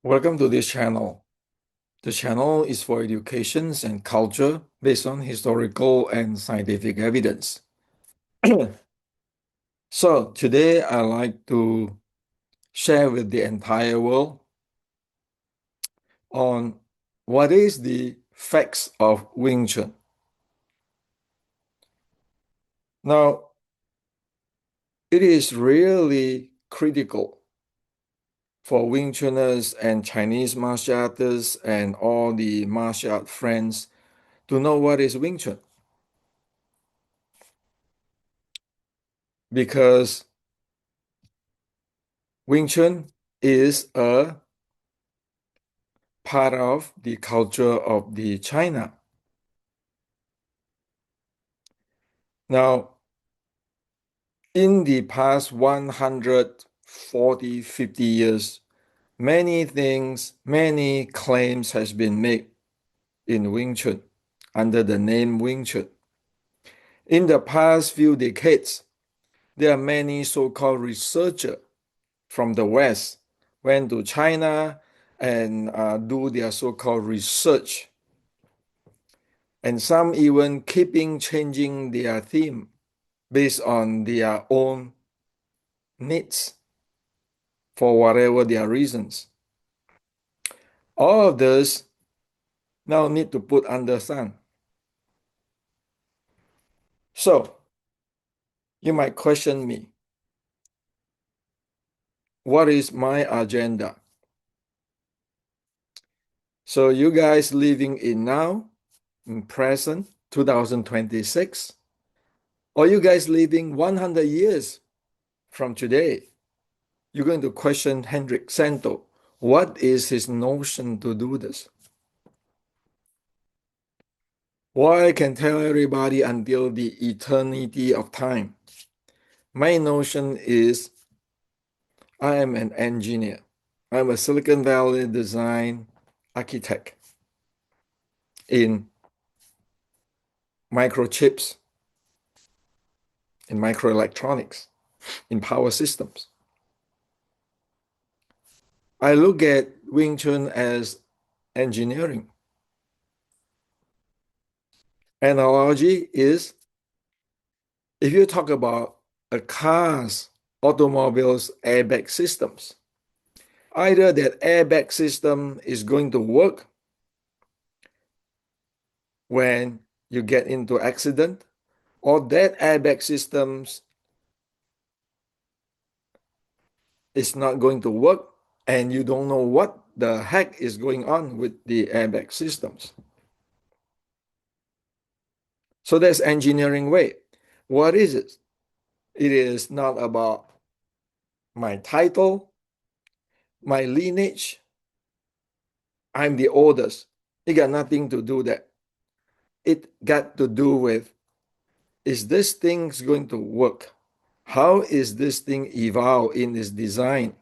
Welcome to this channel. The channel is for education and culture based on historical and scientific evidence. So today I like to share with the entire world on what is the facts of Wing Chun. Now, it is really critical for Wing Chuners and Chinese martial artists and all the martial art friends to know what is Wing Chun. Because Wing Chun is a part of the culture of the China. Now, in the past 140, 50 years, many things, many claims has been made in Wing Chun under the name Wing Chun. In the past few decades, there are many so-called researchers from the West went to China and do their so-called research. And some even keeping changing their theme based on their own needs for whatever their reasons. All of this now need to put under sun. So you might question me, what is my agenda? So you guys living in now, in present, 2026, or you guys living 100 years from today, you're going to question Hendrik Santo. What is his notion to do this? Well, I can tell everybody until the eternity of time. My notion is I am an engineer. I'm a Silicon Valley design architect in microchips, in microelectronics, in power systems. I look at Wing Chun as engineering. Analogy is if you talk about a car's, automobiles, airbag systems, either that airbag system is going to work when you get into accident, or that airbag systems is not going to work and you don't know what the heck is going on with the airbag systems. So that's engineering way. What is it? It is not about my title, my lineage. I'm the oldest. It got nothing to do that. It got to do with, is this thing going to work? How is this thing evolve in its design?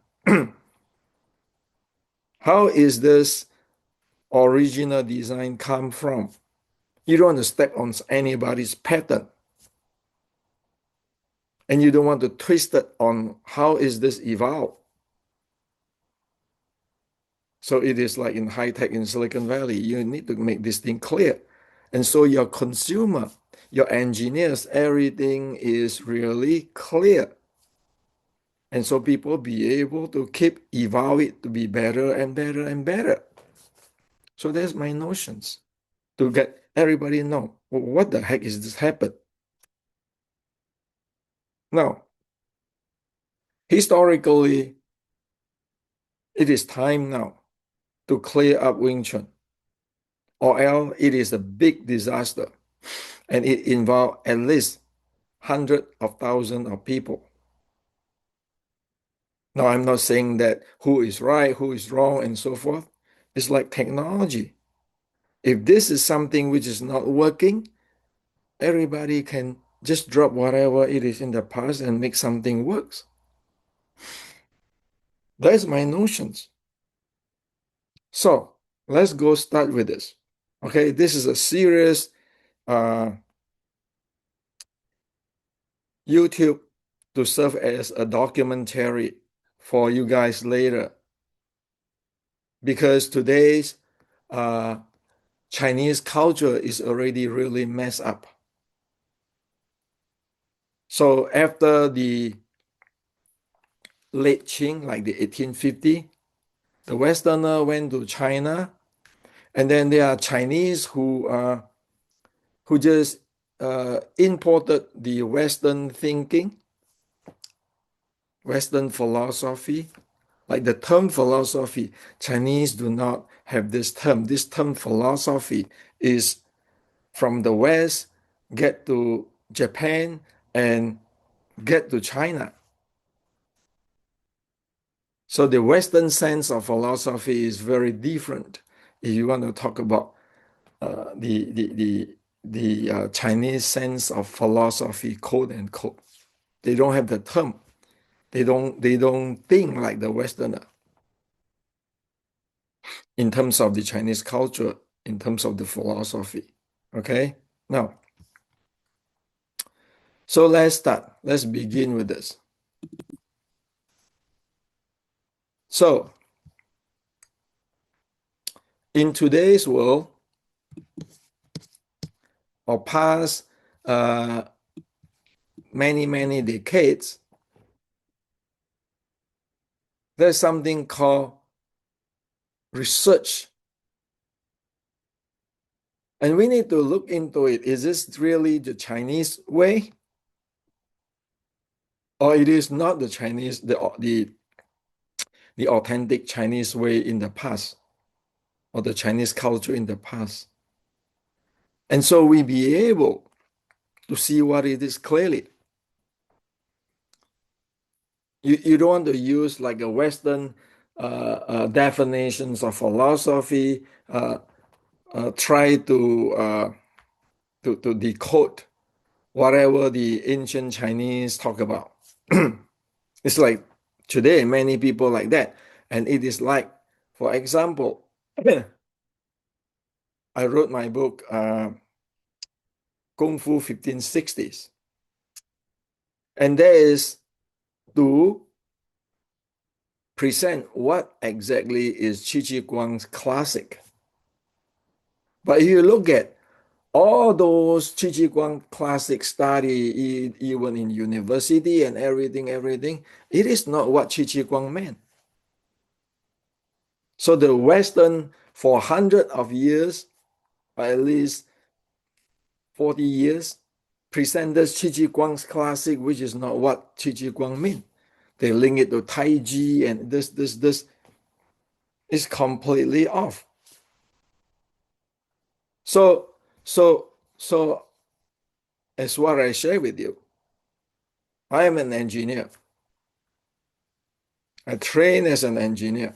How is this original design come from? You don't want to step on anybody's pattern. And you don't want to twist it on how is this evolved. So it is like in high tech in Silicon Valley, you need to make this thing clear. And so your consumer, your engineers, everything is really clear. And so people be able to keep evolve it to be better and better and better. So that's my notions to get everybody know, well, what the heck is this happen? Now, historically, it is time now to clear up Wing Chun, or else it is a big disaster, and it involves at least hundreds of thousands of people. Now, I'm not saying that who is right, who is wrong, and so forth. It's like technology. If this is something which is not working, everybody can just drop whatever it is in the past and make something works. That's my notions. So let's go start with this. Okay, this is a serious YouTube to serve as a documentary for you guys later. because today's Chinese culture is already really messed up. So after the late Qing, like the 1850, the Westerner went to China, and then there are Chinese who just imported the Western thinking, Western philosophy. Like the term philosophy, Chinese do not have this term. This term philosophy is from the West, get to Japan, and get to China. So the Western sense of philosophy is very different. If you want to talk about the Chinese sense of philosophy, quote unquote, they don't have the term. They don't think like the Westerner in terms of the Chinese culture, in terms of the philosophy. Okay, now, so let's start. Let's begin with this. So, in today's world, or past many decades, there's something called research. And we need to look into it. Is this really the Chinese way? Or it is not the Chinese, the authentic Chinese way in the past, or the Chinese culture in the past? And so we be able to see what it is clearly. You don't want to use like a Western definitions of philosophy, try to decode whatever the ancient Chinese talk about. It's like today, many people like that. And it is like, for example, I wrote my book, Kung Fu 1560s. And that is to present what exactly is Qi Guang's classic. But if you look at all those Qi Guang classic study, even in university and everything, it is not what Qi Guang meant. So the Western, for hundreds of years, or at least 40 years, presented Qi Guang's classic, which is not what Qi Guang meant. They link it to Tai Chi and this is completely off. So as what I share with you, I am an engineer. I train as an engineer.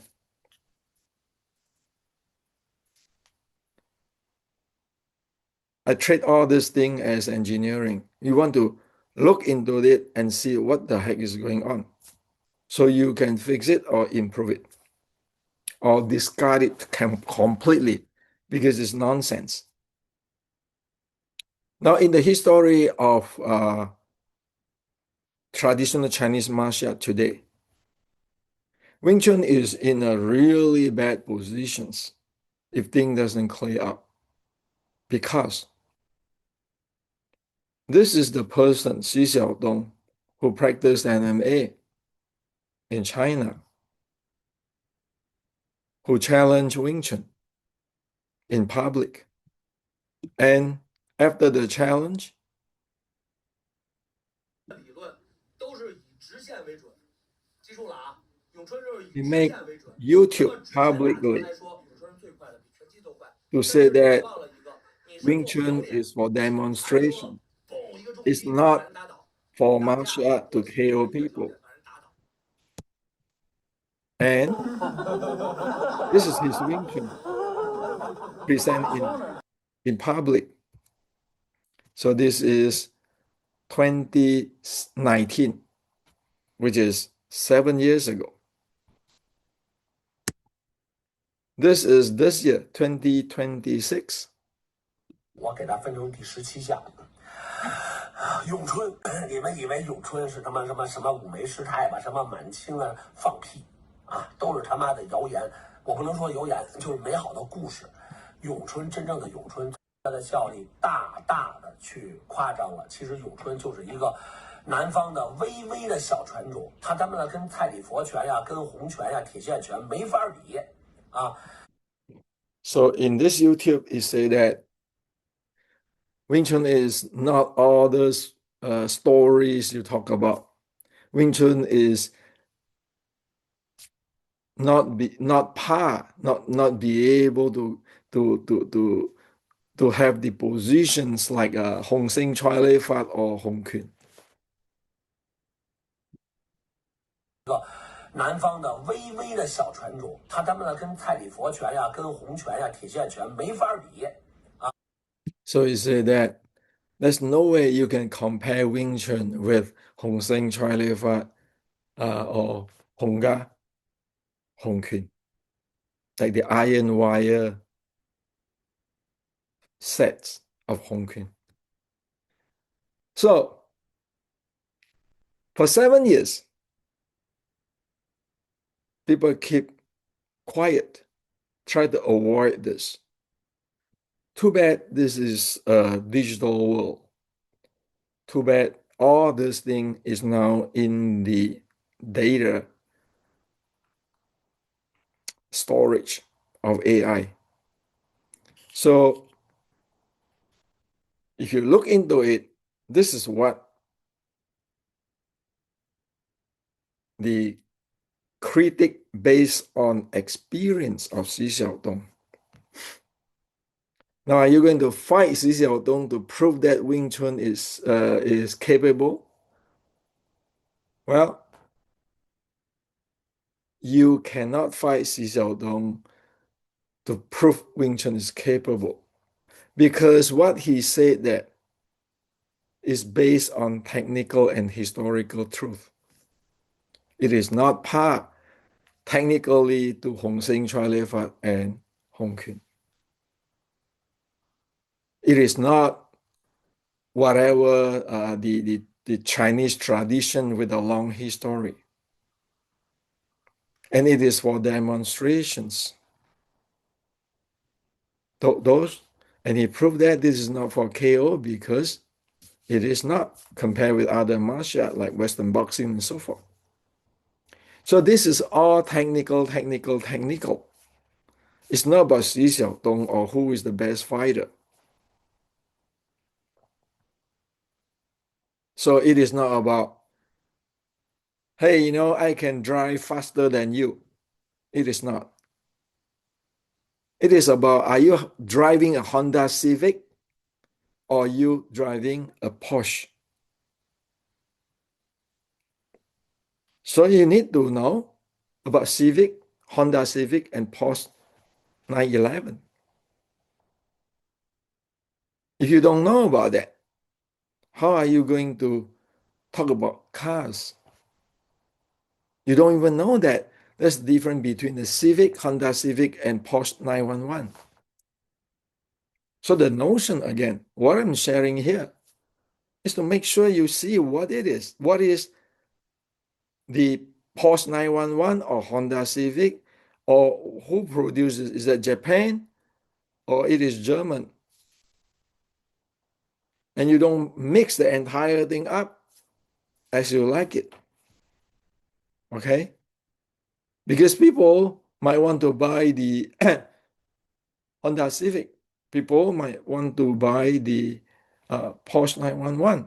I treat all this thing as engineering. You want to look into it and see what the heck is going on, so you can fix it or improve it or discard it completely because it's nonsense. Now, in the history of traditional Chinese martial art today, Wing Chun is in a really bad position if thing doesn't clear up, because this is the person, Xi Xiaodong, who practiced MMA in China, who challenged Wing Chun in public. And after the challenge, he made YouTube publicly to say that Wing Chun is for demonstration. It's not for martial art to KO people. And this is his Wing Chun present in public. So this is 2019, which is 7 years ago. This is this year, 2026. 我给它分成第17项。咏春，你们以为咏春是他妈什么五梅师太吧？什么满清啊，放屁啊，都是他妈的谣言。我不能说有演，就是美好的故事。咏春真正的咏春，它的效力大大的去夸张了。其实咏春就是一个南方的微微的小拳种，他们呢跟太极佛拳呀、跟洪拳呀、铁线拳没法比啊。So in this YouTube, it say that Wing Chun is not all those stories you talk about. Wing Chun is not par, not be able to to to to have the positions like Hong Sing Choi Lei Fat or Hong Kun. 南方的微微的小拳种，他们呢跟太极佛拳呀、跟洪拳呀、铁线拳没法比。So you say that there's no way you can compare Wing Chun with Hong Sing Choi Lei Fat or Hong Ga, Hong Kun, like the iron wire sets of Hong Kun. So for 7 years, people keep quiet, try to avoid this. Too bad this is a digital world. Too bad all this thing is now in the data storage of AI. So if you look into it, this is what the critic based on experience of Xi Xiaodong. Now, are you going to fight Xi Xiaodong to prove that Wing Chun is capable? Well, you cannot fight Xi Xiaodong to prove Wing Chun is capable because what he said that is based on technical and historical truth. It is not part technically to Hong Sing, Choi Lei Fat, and Hong Kun. It is not whatever the Chinese tradition with a long history. And it is for demonstrations. Those, and he proved that this is not for KO because it is not compared with other martial arts like Western boxing and so forth. So this is all technical. It's not about Xi Xiaodong or who is the best fighter. So it is not about, hey, I can drive faster than you. It is not. It is about, are you driving a Honda Civic or you driving a Porsche? So you need to know about Civic, Honda Civic, and Porsche 911. If you don't know about that, how are you going to talk about cars? You don't even know that there's a difference between the Civic, Honda Civic, and Porsche 911. So the notion, again, what I'm sharing here is to make sure you see what it is. What is the Porsche 911 or Honda Civic, or who produces? Is it Japan or it is German? And you don't mix the entire thing up as you like it. Okay? Because people might want to buy the Honda Civic. People might want to buy the Porsche 911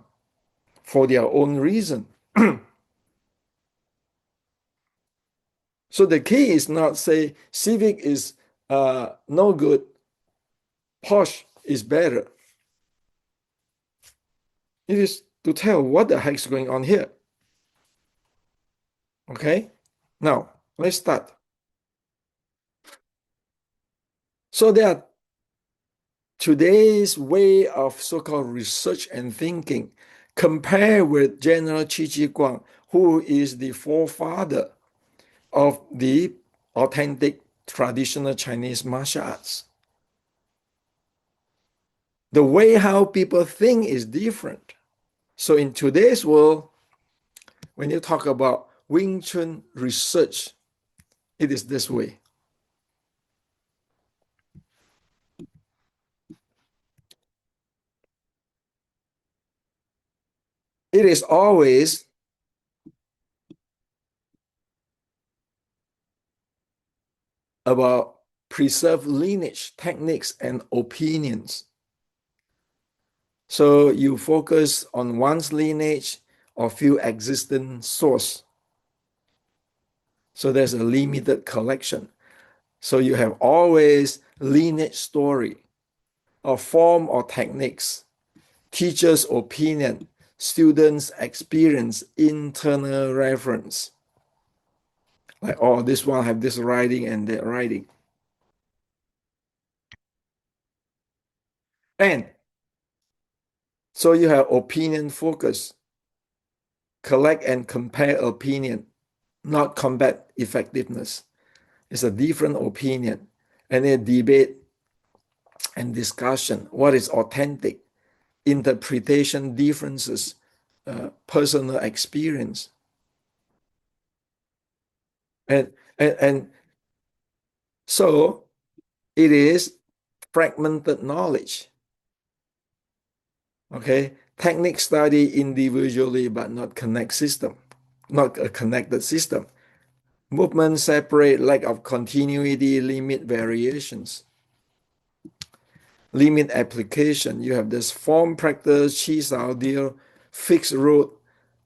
for their own reason. So the key is not say Civic is no good, Porsche is better. It is to tell what the heck is going on here. Okay? Now, let's start. So there are today's way of so-called research and thinking compared with General Qi Guang, who is the forefather of the authentic traditional Chinese martial arts. The way how people think is different. So in today's world, when you talk about Wing Chun research, it is this way. It is always about preserve lineage, techniques, and opinions. So you focus on one's lineage or few existing source. So there's a limited collection. So you have always lineage story or form or techniques, teacher's opinion, students' experience, internal reference. Like, oh, this one have this writing and that writing. And so you have opinion focus, collect and compare opinion, not combat effectiveness. It's a different opinion. And a debate and discussion. What is authentic? Interpretation differences, personal experience. And so it is fragmented knowledge. Okay. Technique study individually but not connect system, not a connected system. Movement separate, lack of continuity, limit variations. Limit application. You have this form practice, chi deal, fixed route,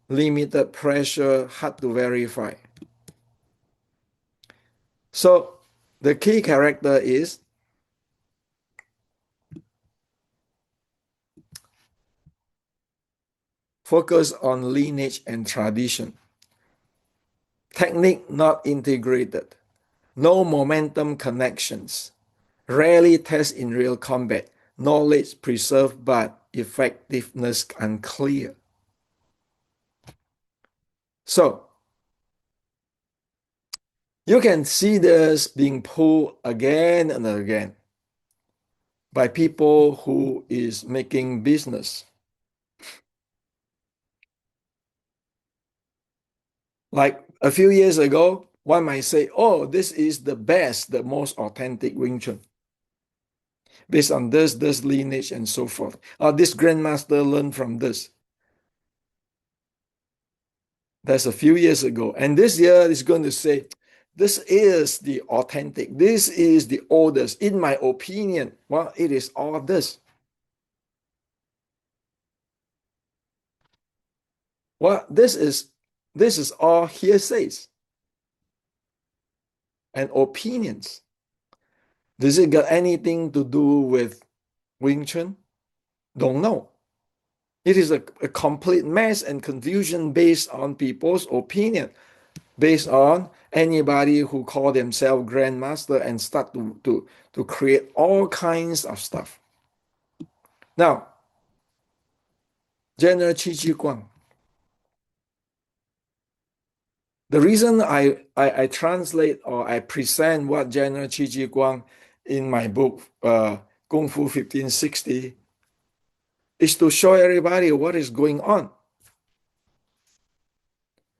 limited pressure, hard to verify. So the key character is focus on lineage and tradition. Technique not integrated. No momentum connections. Rarely test in real combat. Knowledge preserved but effectiveness unclear. So you can see this being pulled again and again by people who is making business. Like a few years ago, one might say, oh, this is the best, the most authentic Wing Chun, based on this lineage and so forth. Or this grandmaster learned from this. That's a few years ago. And this year is going to say, this is the authentic. This is the oldest. In my opinion, well, it is all this. Well, this is all hearsays and opinions. Does it got anything to do with Wing Chun? Don't know. It is a complete mess and confusion based on people's opinion, based on anybody who call themselves grandmaster and start to create all kinds of stuff. Now, General Qi Guang. The reason I translate or I present what General Qi Guang in my book, Kung Fu 1560, is to show everybody what is going on.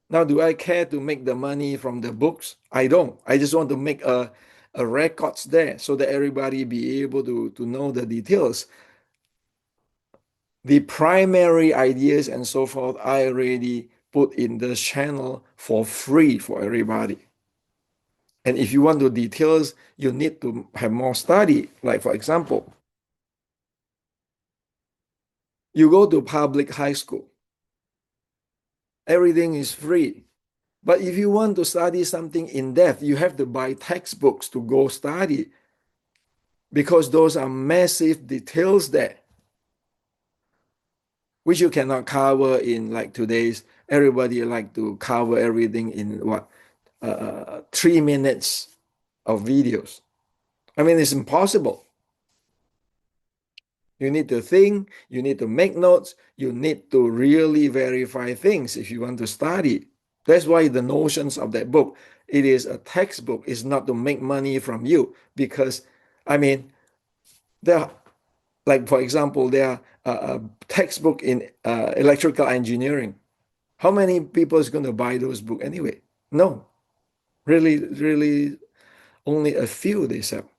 Now, do I care to make the money from the books? I don't. I just want to make a records there so that everybody be able to know the details. The primary ideas and so forth, I already put in this channel for free for everybody. And if you want the details, you need to have more study. Like, for example, you go to public high school, everything is free. But if you want to study something in depth, you have to buy textbooks to go study because those are massive details there, which you cannot cover in like today's. Everybody like to cover everything in what 3 minutes of videos. I mean, it's impossible. You need to think, you need to make notes, you need to really verify things if you want to study. That's why the notions of that book, it is a textbook. It's not to make money from you because, I mean, there, like for example, there are a textbook in electrical engineering. How many people is going to buy those books anyway? No, really, only a few they sell.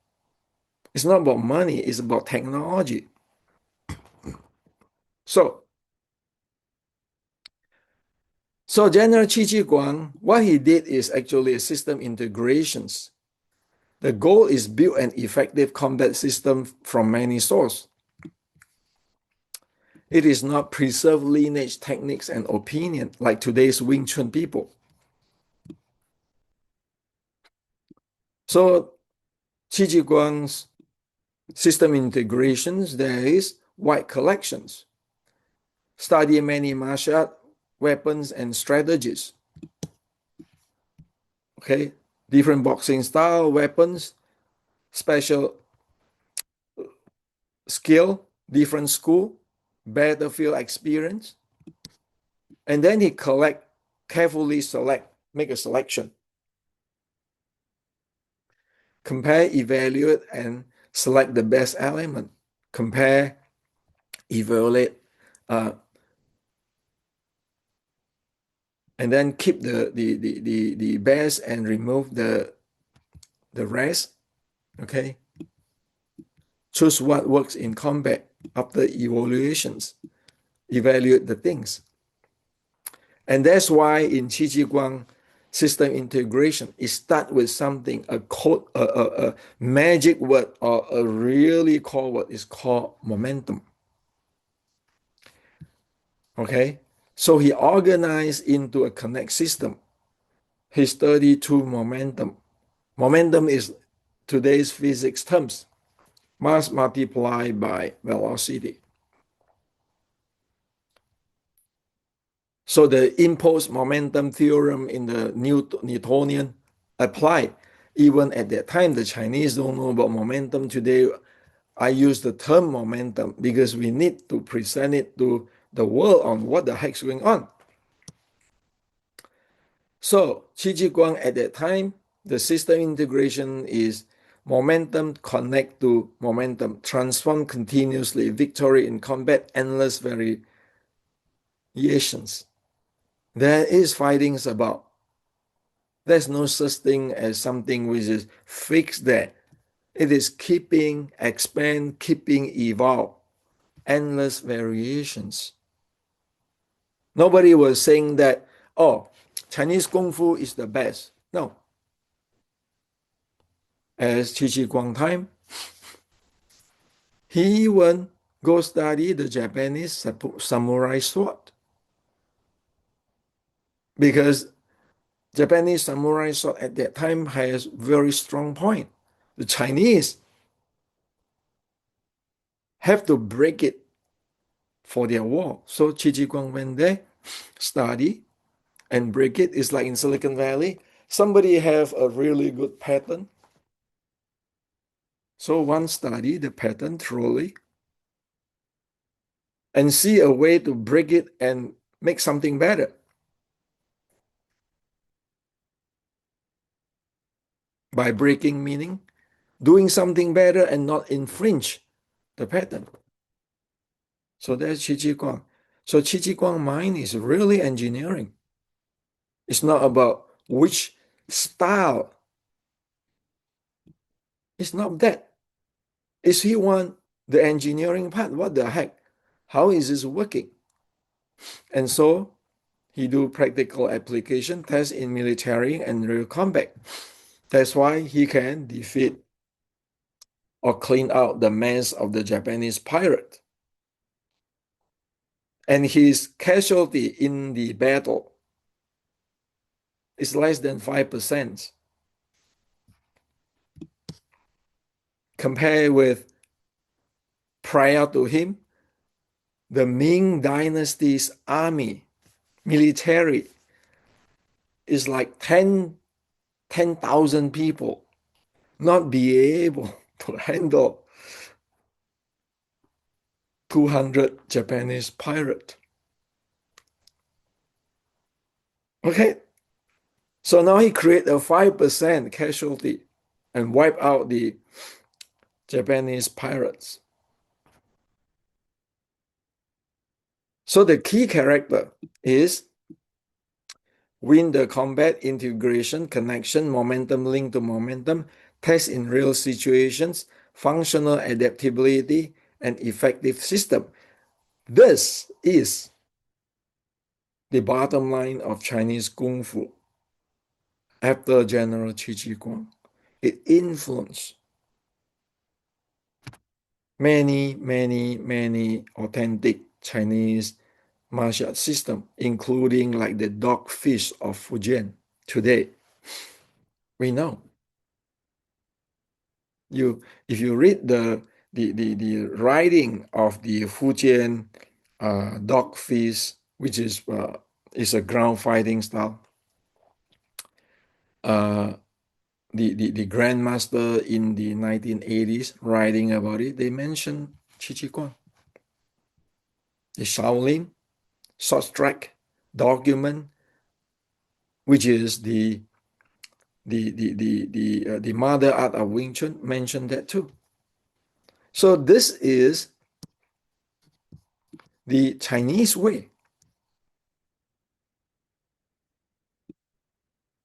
It's not about money, it's about technology. So So General Qi Guang, what he did is actually a system integrations. The goal is build an effective combat system from many sources. It is not preserve lineage techniques and opinion like today's Wing Chun people. So Qi Guang's system integrations, there is wide collections. Study many martial art, weapons, and strategies. Okay, different boxing style, weapons, special skill, different school, battlefield experience. And then he carefully make a selection. Compare, evaluate, and select the best element. Compare, evaluate, and then keep the best and remove the rest. Okay. Choose what works in combat after evaluations. Evaluate the things. And that's why in Qi Guang system integration, it starts with something, a code, a magic word, or a really core word is called momentum. Okay, so he organized into a connect system. He studied to momentum. Momentum is today's physics terms, mass multiplied by velocity. So the impulse momentum theorem in the Newtonian applied. Even at that time, the Chinese don't know about momentum. Today, I use the term momentum because we need to present it to the world on what the heck's going on. So Qi Guang at that time, the system integration is momentum connect to momentum, transform continuously, victory in combat, endless variations. There is fightings about. There's no such thing as something which is fixed there. It is keeping, expand, keeping, evolve, endless variations. Nobody was saying that, oh, Chinese Kung Fu is the best. No. As Qi Guang time, he even go study the Japanese samurai sword. Because Japanese samurai sword at that time has very strong point. The Chinese have to break it for their war. So Qi Guang went there, study, and break it. It's like in Silicon Valley. Somebody have a really good pattern. So one study the pattern thoroughly and see a way to break it and make something better. By breaking meaning, doing something better and not infringe the pattern. So that's Qi Guang. So Qi Guang mind is really engineering. It's not about which style. It's not that. Is he want the engineering part? What the heck? How is this working? And so he do practical application tests in military and real combat. That's why he can defeat or clean out the mess of the Japanese pirate. And his casualty in the battle is less than 5%. Compared with prior to him, the Ming Dynasty's army, military, is like 10,000 people, not be able to handle 200 Japanese pirates. Okay, so now he create a 5% casualty and wipe out the Japanese pirates. So the key character is win the combat, integration, connection, momentum, link to momentum, test in real situations, functional adaptability, and effective system. This is the bottom line of Chinese Kung Fu after General Qi Guang. It influenced many authentic Chinese martial arts system, including like the dog fish of Fujian. Today, we know you if you read the writing of the Fujian dog fish, which is a ground fighting style. Uh, the grandmaster in the 1980s writing about it, they mentioned Qi Guang, the Shaolin short strike document, which is the mother art of Wing Chun, mentioned that too. So this is the Chinese way.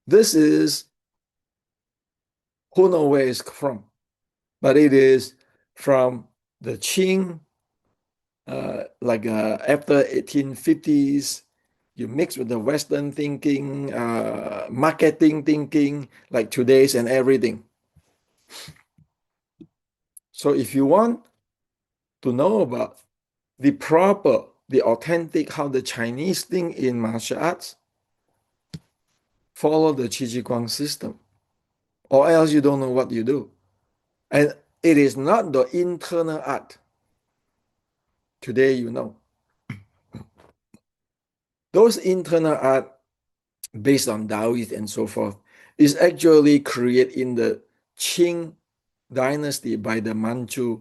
This is who knows where it's from, but it is from the Qing, after 1850s. You mix with the Western thinking, marketing thinking, like today's and everything. So if you want to know about the authentic, how the Chinese think in martial arts, follow the Qi Guang system, or else you don't know what you do. And it is not the internal art. Today, you know. Those internal art, based on Taoist and so forth, is actually created in the Qing dynasty by the Manchu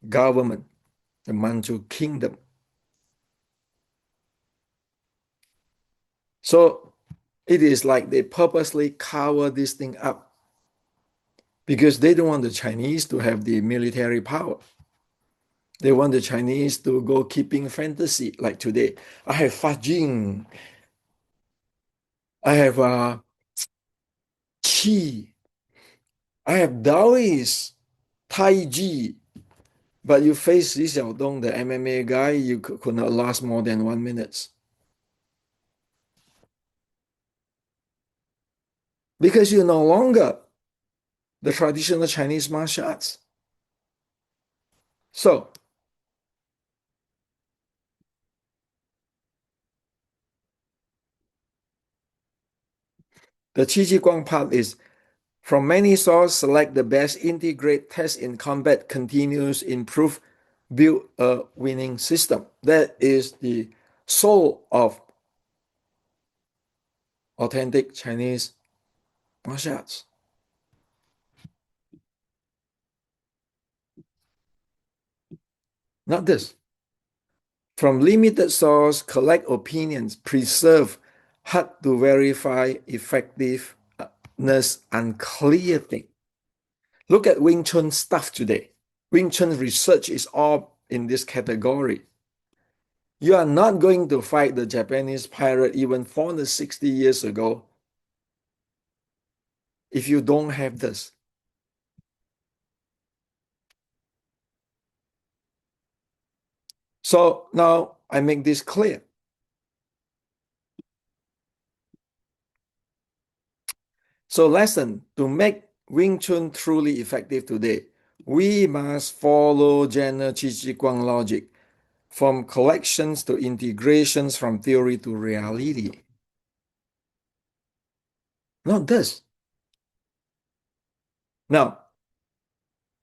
government, the Manchu kingdom. So it is like they purposely cover this thing up because they don't want the Chinese to have the military power. They want the Chinese to go keeping fantasy like today. I have Fajing, I have Qi, I have Taoist, Tai Chi. But you face Xi Xiaodong, the MMA guy, you could not last more than 1 minute. Because you're no longer the traditional Chinese martial arts. So, the Qi Guang part is from many sources, select the best, integrate, test in combat, continuous, improve, build a winning system. That is the soul of authentic Chinese martial arts. Not this. From limited source, collect opinions, preserve, hard to verify effectiveness, unclear thing. Look at Wing Chun stuff today. Wing Chun research is all in this category. You are not going to fight the Japanese pirate even 460 years ago if you don't have this. So now I make this clear. So lesson, to make Wing Chun truly effective today, we must follow General Qi Guang logic, from collections to integrations, from theory to reality. Not this. Now,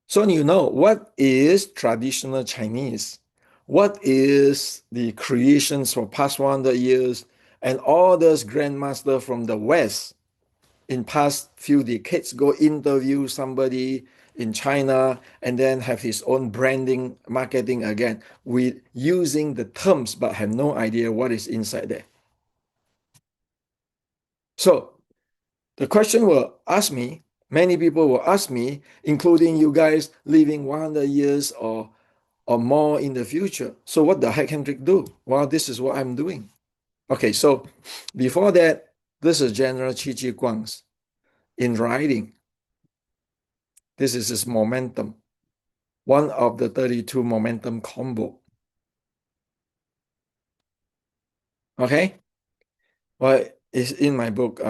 so you know what is traditional Chinese, what is the creations for past 100 years, and all those grandmasters from the West in past few decades go interview somebody in China and then have his own branding, marketing again with using the terms but have no idea what is inside there. So the question will ask me, many people will ask me, including you guys living 100 years or more in the future. So what the heck Hendrik do? Well, this is what I'm doing. Okay, so before that, this is General Qi Guang's in writing. This is his momentum, one of the 32 momentum combo. Okay, Well, it's in my book,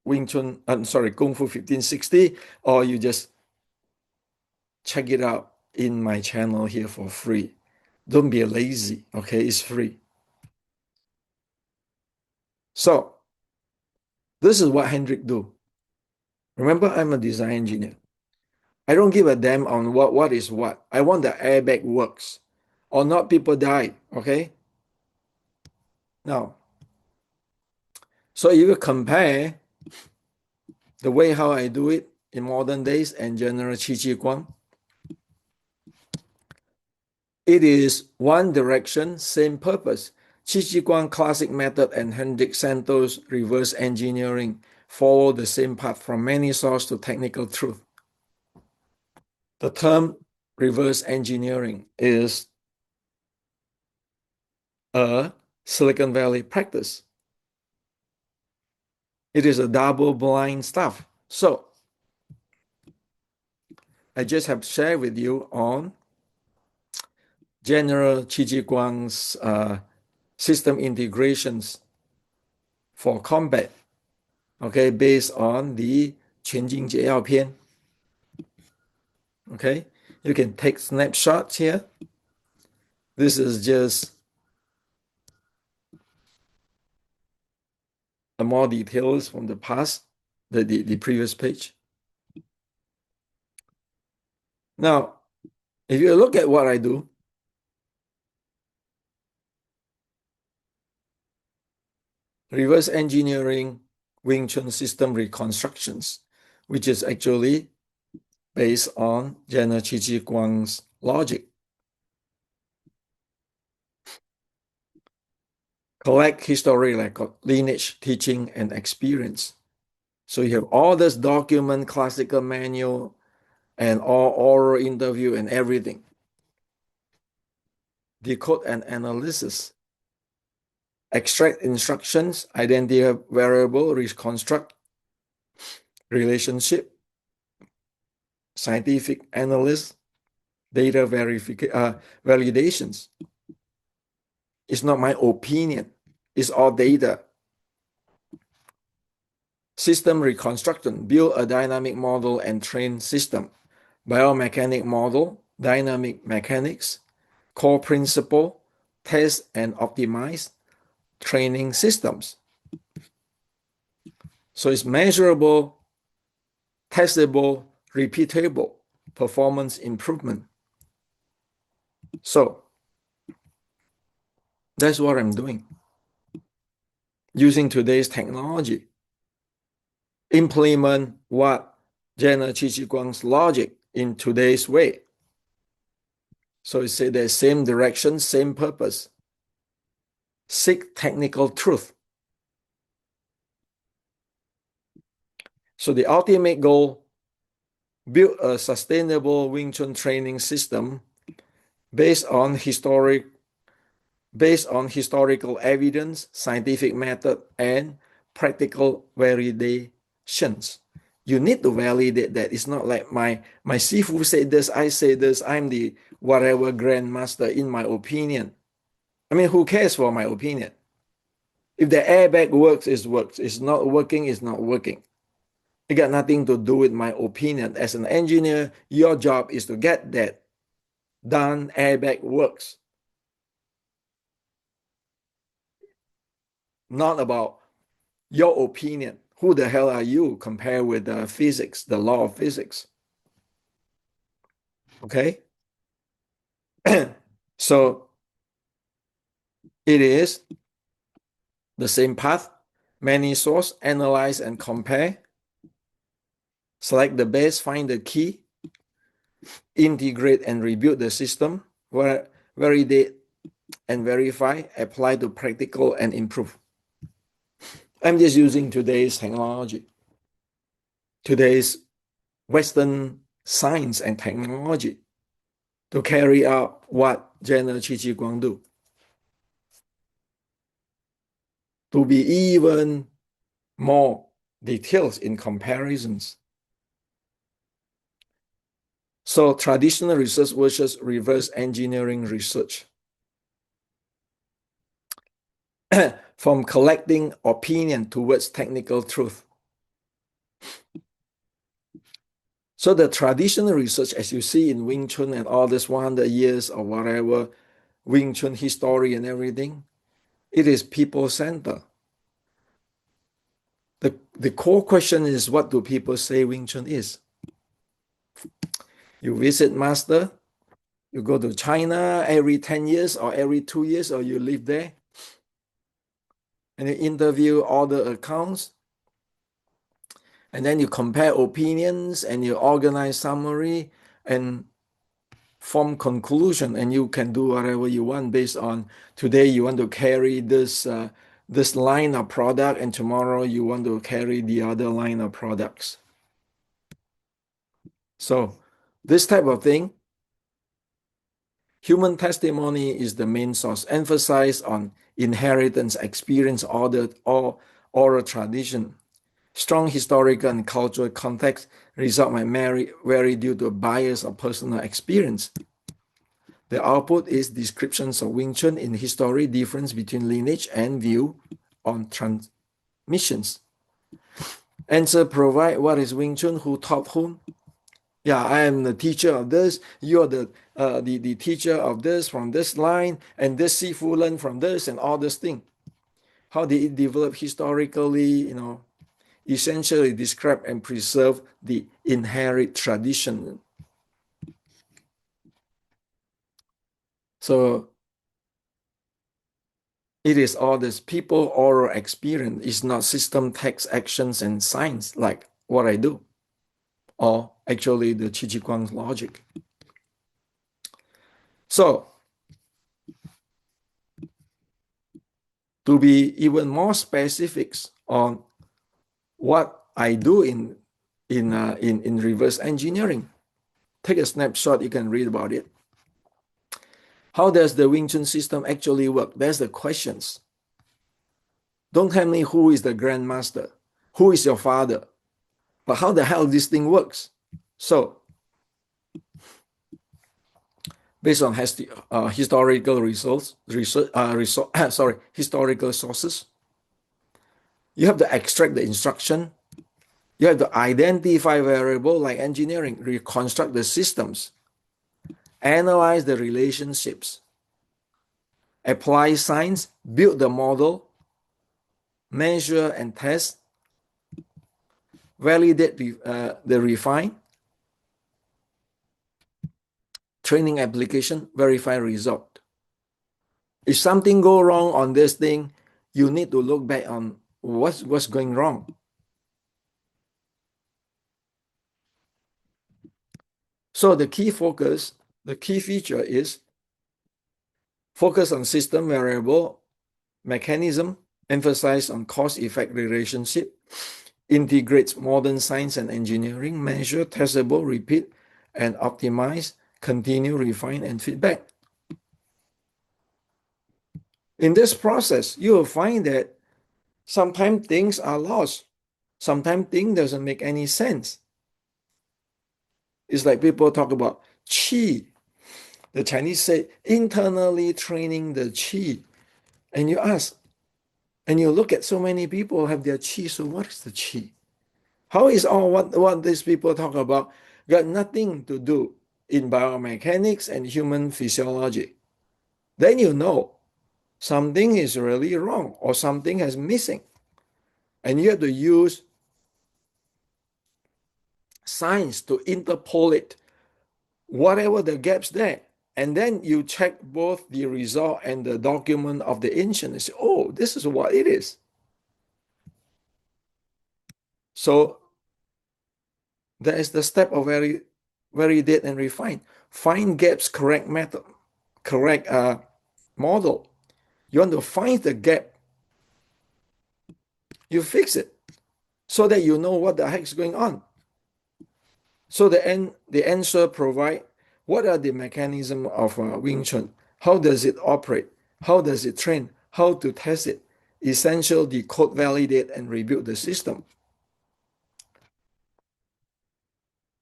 Wing Chun, I'm sorry, Kung Fu 1560, or you just check it out in my channel here for free. Don't be lazy, okay? It's free. So this is what Hendrik do. Remember, I'm a design engineer. I don't give a damn on what is what. I want the airbag works or not people die, okay? Now, so if you compare the way how I do it in modern days and general Qi Guang, it is one direction, same purpose. Qi Guang classic method and Hendrik Santos reverse engineering follow the same path from many source to technical truth. The term reverse engineering is a Silicon Valley practice. It is a double blind stuff. So I just have shared with you on General Qi Guang's system integrations for combat, okay, based on the 全境解药篇. Okay, you can take snapshots here. This is just more details from the past, the previous page. Now, if you look at what I do, reverse engineering Wing Chun system reconstructions, which is actually based on General Qi Guang's logic. Collect history like lineage, teaching, and experience. So you have all this document, classical manual, and all oral interview and everything. Decode and analysis. Extract instructions, identify variable, reconstruct relationship, scientific analysis, data validations. It's not my opinion. It's all data. System reconstruction, build a dynamic model and train system. Biomechanic model, dynamic mechanics, core principle, test and optimize, training systems. So it's measurable, testable, repeatable, performance improvement. So that's what I'm doing. Using today's technology, implement what General Qi Guang's logic in today's way. So it's the same direction, same purpose. Seek technical truth. So the ultimate goal, build a sustainable Wing Chun training system based on historical evidence, scientific method, and practical validations. You need to validate that. It's not like my Sifu said this, I say this, I'm the whatever grandmaster in my opinion. I mean, who cares for my opinion? If the airbag works, it works. It's not working, it's not working. It got nothing to do with my opinion. As an engineer, your job is to get that done, airbag works. Not about your opinion. Who the hell are you compared with physics, the law of physics? Okay? So it is the same path, many source, analyze and compare, select the best, find the key, integrate and rebuild the system, validate and verify, apply to practical and improve. I'm just using today's technology, today's Western science and technology to carry out what General Qi Guang do. To be even more details in comparisons. So traditional research versus reverse engineering research. from collecting opinion towards technical truth. So the traditional research, as you see in Wing Chun and all this 100 years or whatever, Wing Chun history and everything, it is people-centered. The core question is, what do people say Wing Chun is? You visit master, you go to China every 10 years or every 2 years, or you live there, and you interview all the accounts, and then you compare opinions, and you organize summary, and form conclusion, and you can do whatever you want based on today you want to carry this this line of product, and tomorrow you want to carry the other line of products. So this type of thing, human testimony is the main source, emphasize on inheritance, experience, or oral tradition. Strong historical and cultural context result might vary due to a bias of personal experience. The output is descriptions of Wing Chun in history, difference between lineage and view on transmissions. Answer provide what is Wing Chun, who taught whom. Yeah, I am the teacher of this. You are the teacher of this from this line, and this Sifu learned from this, and all this thing. How did it develop historically? Essentially describe and preserve the inherent tradition. So it is all this people oral experience. It's not system, text, actions, and science like what I do, or actually the Qi Guang's logic. So to be even more specifics on what I do in reverse engineering, take a snapshot. You can read about it. How does the Wing Chun system actually work? That's the questions. Don't tell me who is the grandmaster, who is your father, but how the hell this thing works. So, based on historical historical sources, you have to extract the instruction. You have to identify variable like engineering, reconstruct the systems, analyze the relationships, apply science, build the model, measure and test, validate the refine, training application, verify result. If something go wrong on this thing, you need to look back on what's going wrong. So the key feature is focus on system variable mechanism, emphasize on cause-effect relationship, integrates modern science and engineering, measure, testable, repeat, and optimize, continue, refine, and feedback. In this process, you will find that sometimes things are lost. Sometimes things doesn't make any sense. It's like people talk about qi. The Chinese say internally training the qi. And you ask, and you look at so many people have their qi. So what is the qi? How is all what these people talk about got nothing to do in biomechanics and human physiology? Then you know something is really wrong or something is missing. And you have to use science to interpolate whatever the gaps there. And then you check both the result and the document of the ancient and say, oh, this is what it is. So there is the step of validate and refine. Find gaps, correct method, correct model. You want to find the gap, you fix it so that you know what the heck is going on. So the answer provide what are the mechanism of Wing Chun, how does it operate, how does it train, how to test it, essential decode, validate, and rebuild the system.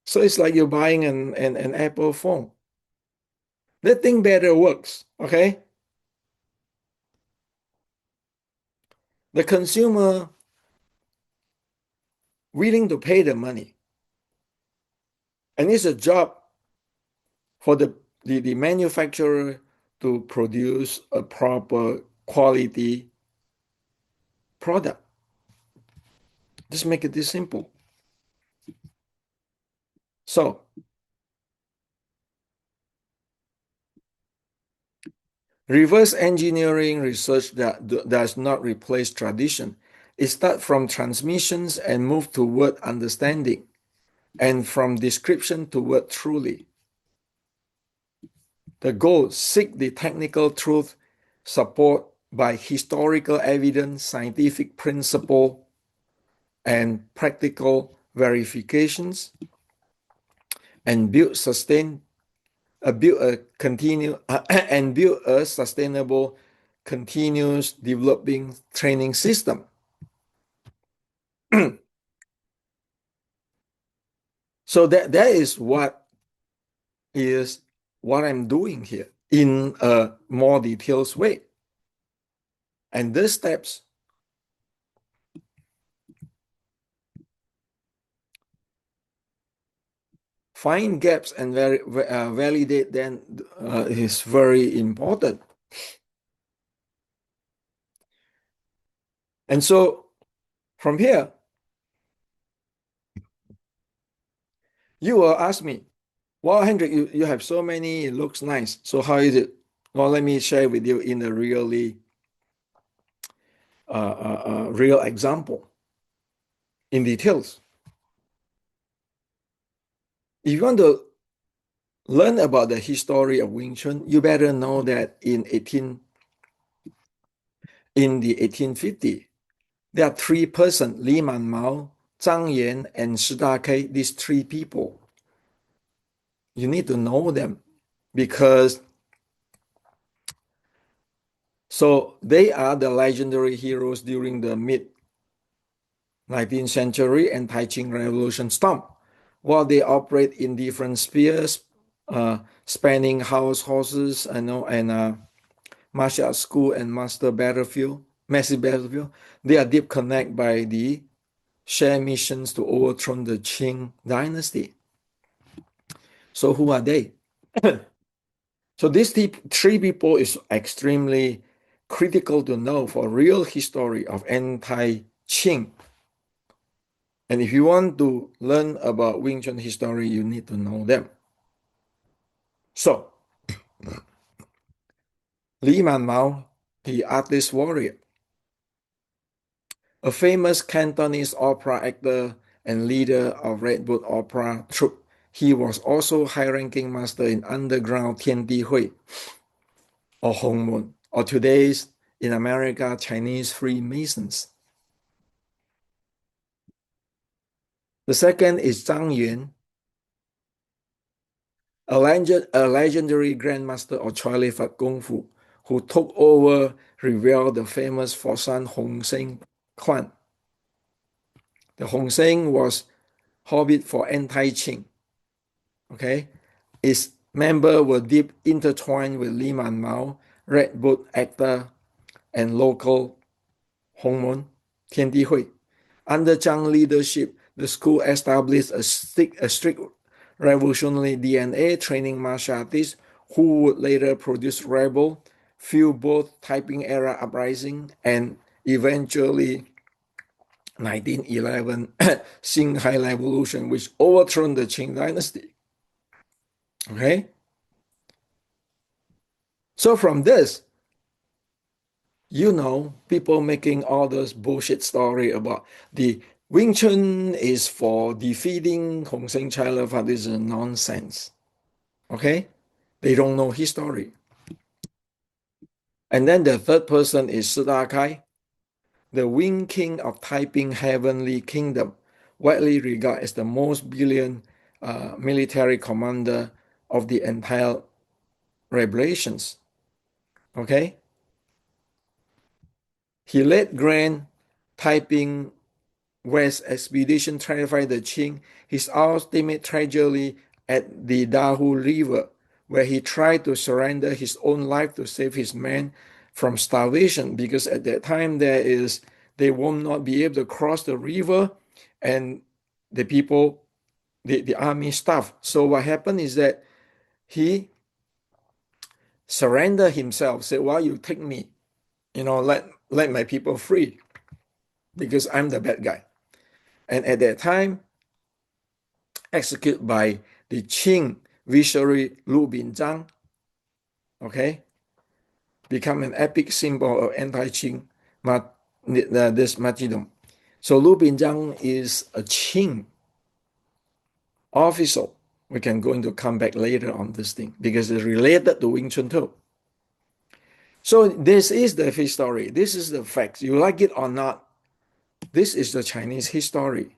So it's like you're buying an Apple phone. That thing better works, okay? the consumer willing to pay the money. And it's a job for the manufacturer to produce a proper quality product. Just make it this simple. So reverse engineering research that does not replace tradition. It starts from transmissions and move toward understanding, and from description toward truly. The goal: seek the technical truth, support by historical evidence, scientific principle, and practical verifications, and build a sustainable, continuous developing training system. So that is what I'm doing here in a more detailed way. And these steps find gaps and validate them is very important. And so from here, you will ask me, well, Hendrik, you have so many, it looks nice. So how is it? Well, let me share with you in a really real example in details. If you want to learn about the history of Wing Chun, you better know that in the 1850s, there are three persons: Li Manmao, Zhang Yan, and Shi Dakei. These three people, you need to know them because so they are the legendary heroes during the mid-19th century and Tai Qing Revolution storm. While they operate in different spheres, spanning house horses, and martial school and massive battlefield, they are deep connected by the shared missions to overthrow the Qing dynasty. So who are they? So these three people is extremely critical to know for real history of anti-Qing. And if you want to learn about Wing Chun history, you need to know them. So, Li Manmao, the artist warrior, a famous Cantonese opera actor and leader of Red Bull Opera troupe. He was also high-ranking master in underground Tiandi Hui, or Hongmun, or today's in America Chinese Freemasons. The second is Zhang Yuan, a legendary grandmaster of Choi Li Fat Kung Fu, who took over, revealed the famous Foshan Hongsheng clan. The Hongsheng was hobbied for anti-Qing. Okay, its members were deep intertwined with Li Manmao, Red Boot actor, and local Hongmun, Tiandi Hui. Under Zhang leadership, the school established a strict revolutionary DNA, training martial artists who would later produce rebel, fuel both Taiping era uprising and eventually 1911 Xinhai Revolution, which overthrew the Qing dynasty. Okay? So from this, people making all those bullshit story about the Wing Chun is for defeating Hongsheng China. This is nonsense. Okay? They don't know history. And then the third person is Shi Dakai, the Wing King of Taiping Heavenly Kingdom, widely regarded as the most brilliant military commander of the entire Revelations. Okay? He led Grand Taiping West expedition, terrified the Qing. His ultimate tragedy at the Dahu River, where he tried to surrender his own life to save his men from starvation, because at that time there is they will not be able to cross the river, and the people, the army staff. So what happened is that he surrendered himself, said, well, you take me, let my people free because I'm the bad guy. And at that time, executed by the Qing visionary Lu Binzhang, okay, become an epic symbol of anti-Qing, this martyrdom. So Lu Binzhang is a Qing official. We can go into come back later on this thing because it's related to Wing Chun too. So this is the history. This is the facts. You like it or not, this is the Chinese history.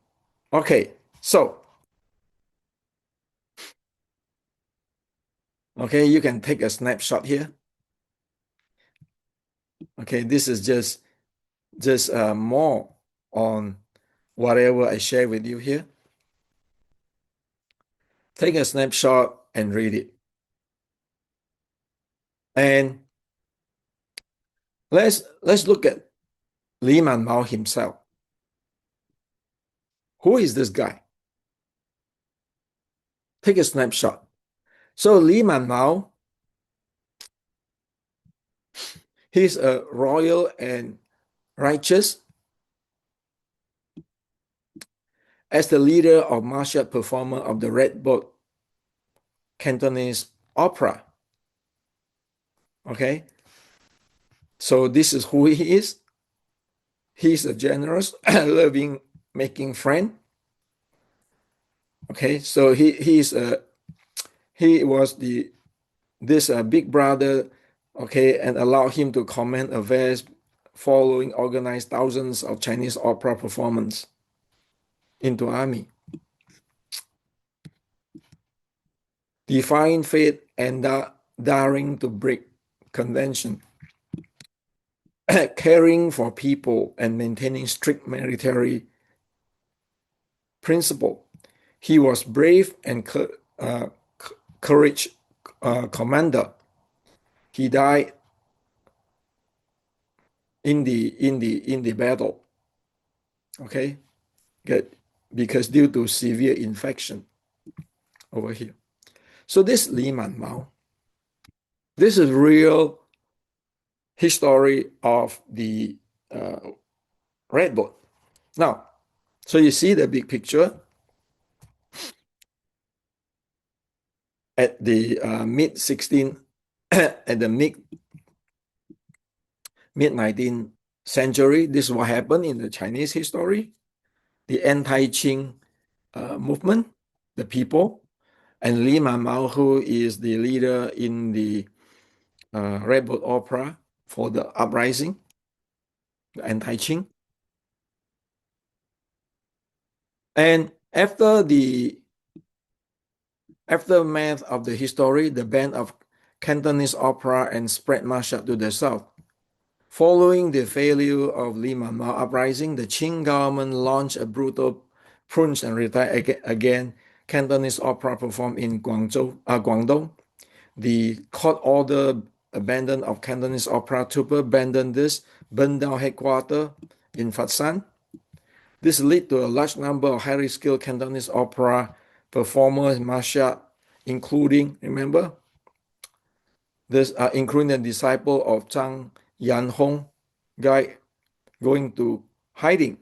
Okay, so okay, you can take a snapshot here. Okay, this is just more on whatever I share with you here. Take a snapshot and read it. And let's look at Li Manmao himself. Who is this guy? Take a snapshot. So Li Manmao, he's a royal and righteous. As the leader of martial performer of the Red Boat Cantonese opera. Okay, so this is who he is. He's a generous, loving, making friend. Okay, so he was this big brother, okay, and allowed him to command affairs, following organized thousands of Chinese opera performance into army, defying fate and daring to break convention, caring for people and maintaining strict military principle. He was brave and courage commander. He died in the battle. Okay, good, because due to severe infection over here. So this Li Manmao, this is real history of the Red Boat. Now, so you see the big picture at the mid 16th, at the mid 19th century. This is what happened in the Chinese history. The anti-Qing movement, the people, and Li Manmao, who is the leader in the Red Boat Opera for the uprising, the anti-Qing. And after the aftermath of the history, the ban of Cantonese opera and spread martial to the south. Following the failure of Li Manmao uprising, the Qing government launched a brutal purge and retire again. Cantonese opera performed in Guangdong. The court order abandoned of Cantonese opera troupe abandoned this, burned down headquarters in Fatsan. This led to a large number of highly skilled Cantonese opera performers in martial, including, remember, this including the disciple of Zhang Yanhong, guy going to hiding.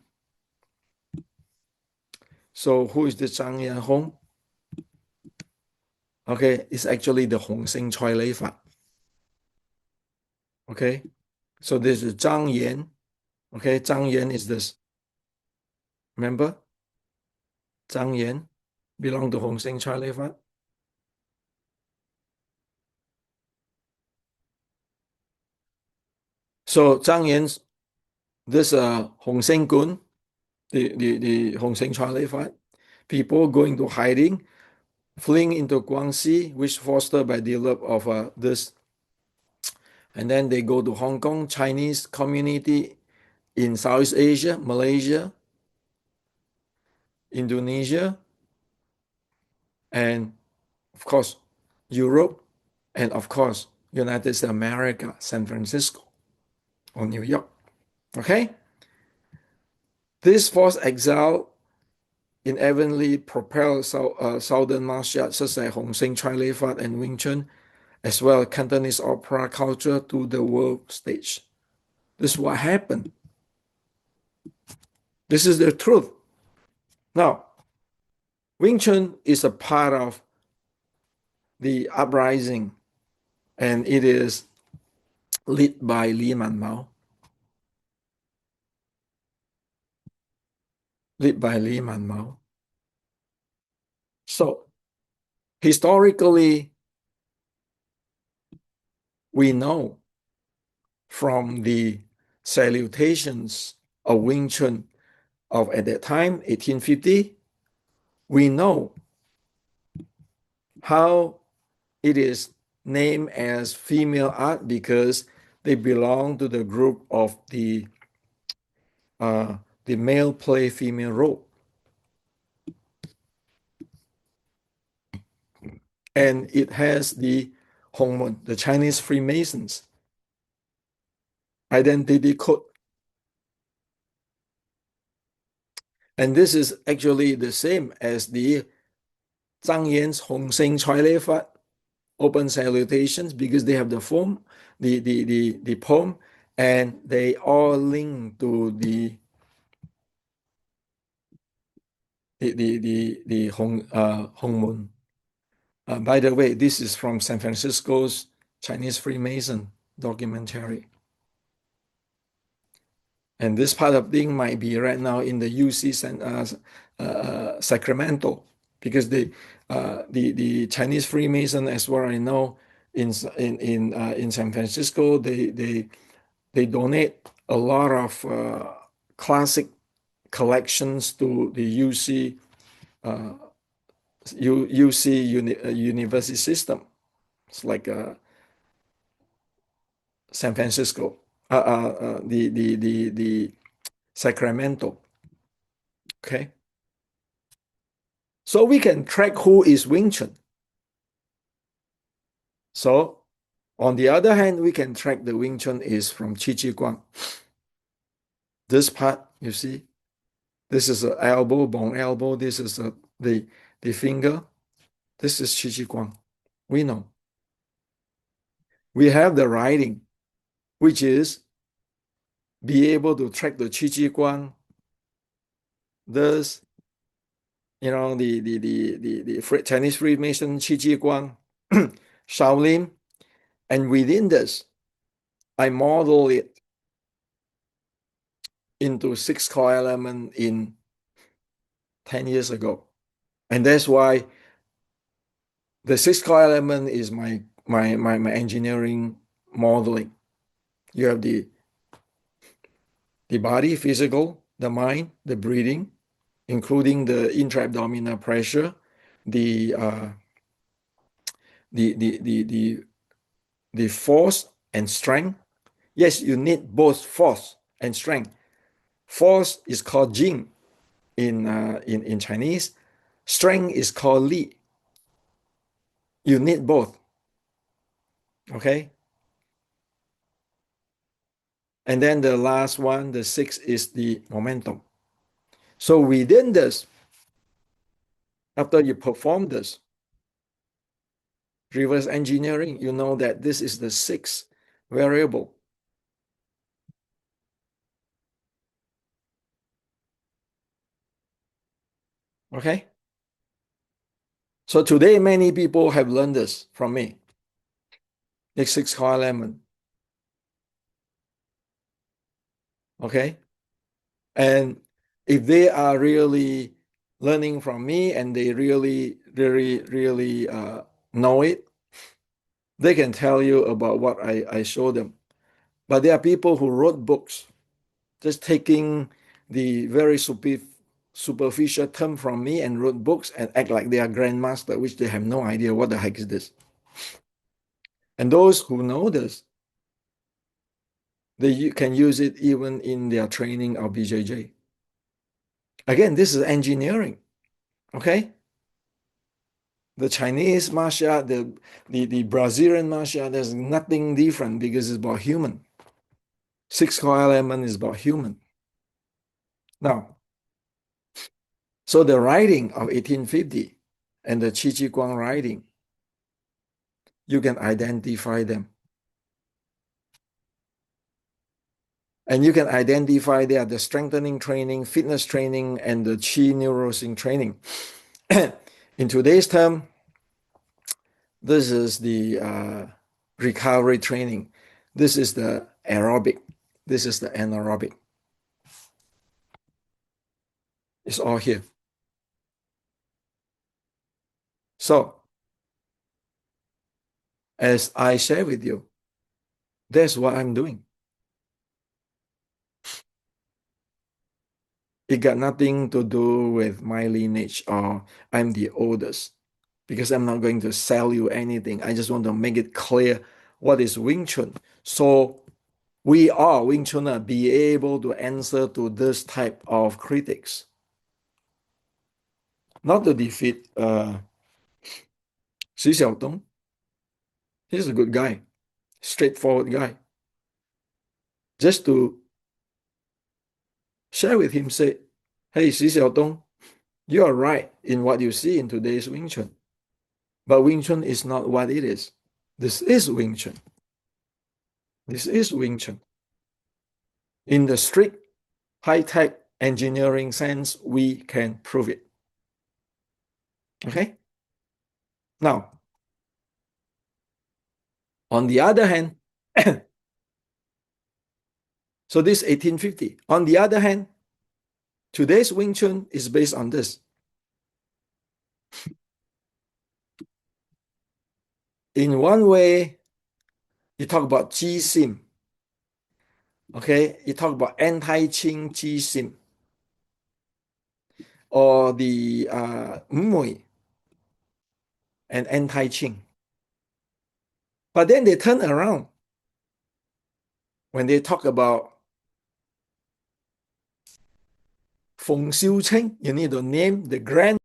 So who is this Zhang Yanhong? Okay, it's actually the Hong Sing Choi Lei Fa. Okay, so this is Zhang Yan. Okay, Zhang Yan is this. Remember? Zhang Yan belong to Hong Sing Choi Lei Fa. So Zhang Yan's this Hong Sing Gun, the Hong Sing Choi Lei Fa, people going to hiding, fleeing into Guangxi, which fostered by the love of this. And then they go to Hong Kong, Chinese community in Southeast Asia, Malaysia, Indonesia, and of course, Europe, and of course, United States of America, San Francisco or New York. Okay? This forced exile inevitably propelled southern martial arts such as Hong Sing, Chai Lei Fat, and Wing Chun, as well as Cantonese opera culture to the world stage. This is what happened. This is the truth. Now, Wing Chun is a part of the uprising, and it is led by Li Manmao. Led by Li Manmao. So, historically, we know from the salutations of Wing Chun of at that time, 1850, we know how it is named as female art because they belong to the group of the male play female role. And it has the Hongmen, the Chinese Freemasons identity code. And this is actually the same as the Zhang Yan's Hong Sing Chai Lei Fat open salutations because they have the form, the poem, and they all link to the Hong Mun. By the way, this is from San Francisco's Chinese Freemason documentary. And this part of thing might be right now in the UC Sacramento, because the Chinese Freemason, as well I know, in San Francisco, they donate a lot of classic collections to the UC university system. It's like San Francisco, the Sacramento. Okay, so we can track who is Wing Chun. So on the other hand, we can track the Wing Chun is from Qi Ji Guang. This part, you see, this is an elbow, bone elbow. This is the finger. This is Qi Ji Guang. We know. We have the writing, which is be able to track the Qi Ji Guang. Thus, you know, the Chinese Freemason Qi Ji Guang, Shaolin, and within this, I model it into 6 core elements in 10 years ago. And that's why the 6 core element is my engineering modeling. You have the body, physical, the mind, the breathing, including the intra-abdominal pressure, the force and strength. Yes, you need both force and strength. Force is called Jing in Chinese. Strength is called Li. You need both. Okay. And then the last one, the 6, is the momentum. So within this, after you perform this reverse engineering, you know that this is the 6th variable. Okay. So today, many people have learned this from me. The 6 core element. Okay. And if they are really learning from me and they really know it, they can tell you about what I show them. But there are people who wrote books, just taking the very superficial term from me and wrote books and act like they are grandmaster, which they have no idea what the heck is this. And those who know this, they can use it even in their training of BJJ. Again, this is engineering, okay? The Chinese martial art, the Brazilian martial art, there's nothing different because it's about human. 6 core element is about human. Now, so the writing of 1850 and the Qi Guang writing, you can identify them. And you can identify they are the strengthening training, fitness training, and the Qi neurosync training. In today's term, this is the recovery training. This is the aerobic. This is the anaerobic. It's all here. So, as I share with you, that's what I'm doing. It got nothing to do with my lineage or I'm the oldest, because I'm not going to sell you anything. I just want to make it clear what is Wing Chun. So we are Wing Chunner be able to answer to this type of critics. Not to defeat Xu Xiaodong. He's a good guy, straightforward guy. Just to share with him, say, hey, Xu Xiaodong, you are right in what you see in today's Wing Chun. But Wing Chun is not what it is. This is Wing Chun. This is Wing Chun. In the strict high-tech engineering sense, we can prove it. Okay? Now, on the other hand, so this 1850. On the other hand, today's Wing Chun is based on this. In one way, you talk about Ji Sim. Okay? You talk about anti-Qing Ji Sim. Or the Mui and anti-Qing. But then they turn around when they talk about Feng Xiucheng. You need to name the grand